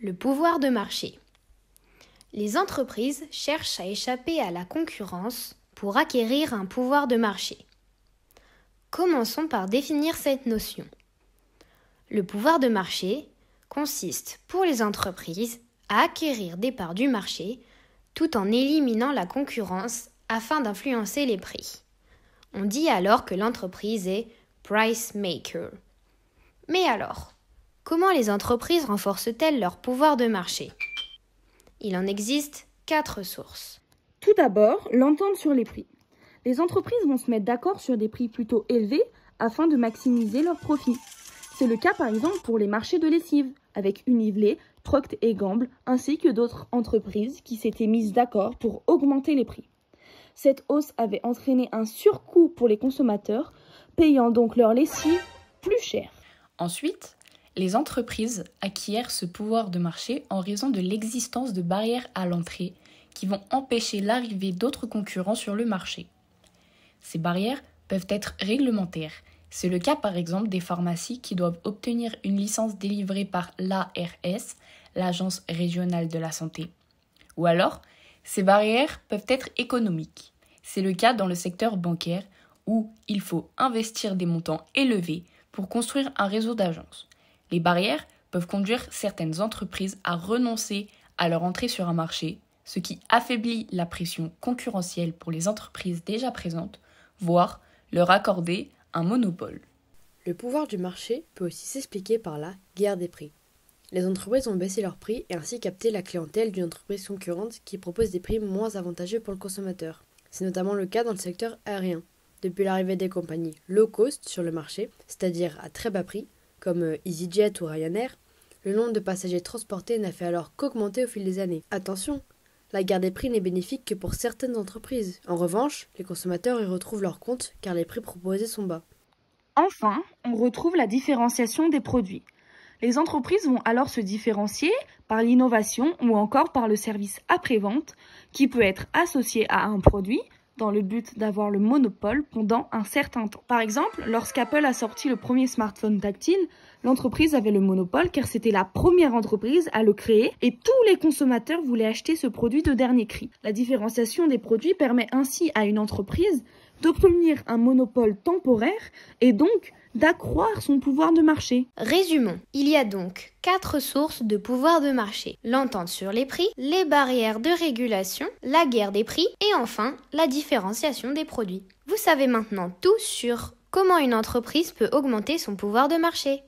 Le pouvoir de marché. Les entreprises cherchent à échapper à la concurrence pour acquérir un pouvoir de marché. Commençons par définir cette notion. Le pouvoir de marché consiste pour les entreprises à acquérir des parts du marché tout en éliminant la concurrence afin d'influencer les prix. On dit alors que l'entreprise est price maker. Mais alors, comment les entreprises renforcent-elles leur pouvoir de marché ? Il en existe 4 sources. Tout d'abord, l'entente sur les prix. Les entreprises vont se mettre d'accord sur des prix plutôt élevés afin de maximiser leurs profits. C'est le cas par exemple pour les marchés de lessive, avec Unilever, Procter & Gamble, ainsi que d'autres entreprises qui s'étaient mises d'accord pour augmenter les prix. Cette hausse avait entraîné un surcoût pour les consommateurs, payant donc leur lessive plus cher. Ensuite, les entreprises acquièrent ce pouvoir de marché en raison de l'existence de barrières à l'entrée qui vont empêcher l'arrivée d'autres concurrents sur le marché. Ces barrières peuvent être réglementaires. C'est le cas par exemple des pharmacies qui doivent obtenir une licence délivrée par l'ARS, l'Agence régionale de la santé. Ou alors, ces barrières peuvent être économiques. C'est le cas dans le secteur bancaire où il faut investir des montants élevés pour construire un réseau d'agences. Les barrières peuvent conduire certaines entreprises à renoncer à leur entrée sur un marché, ce qui affaiblit la pression concurrentielle pour les entreprises déjà présentes, voire leur accorder un monopole. Le pouvoir du marché peut aussi s'expliquer par la guerre des prix. Les entreprises ont baissé leurs prix et ainsi capté la clientèle d'une entreprise concurrente qui propose des prix moins avantageux pour le consommateur. C'est notamment le cas dans le secteur aérien. Depuis l'arrivée des compagnies low cost sur le marché, c'est-à-dire à très bas prix, comme EasyJet ou Ryanair, le nombre de passagers transportés n'a fait alors qu'augmenter au fil des années. Attention, la guerre des prix n'est bénéfique que pour certaines entreprises. En revanche, les consommateurs y retrouvent leur compte car les prix proposés sont bas. Enfin, on retrouve la différenciation des produits. Les entreprises vont alors se différencier par l'innovation ou encore par le service après-vente qui peut être associé à un produit dans le but d'avoir le monopole pendant un certain temps. Par exemple, lorsqu'Apple a sorti le premier smartphone tactile, l'entreprise avait le monopole car c'était la première entreprise à le créer et tous les consommateurs voulaient acheter ce produit de dernier cri. La différenciation des produits permet ainsi à une entreprise d'obtenir un monopole temporaire et donc d'accroître son pouvoir de marché. Résumons, il y a donc 4 sources de pouvoir de marché. L'entente sur les prix, les barrières de régulation, la guerre des prix et enfin la différenciation des produits. Vous savez maintenant tout sur comment une entreprise peut augmenter son pouvoir de marché.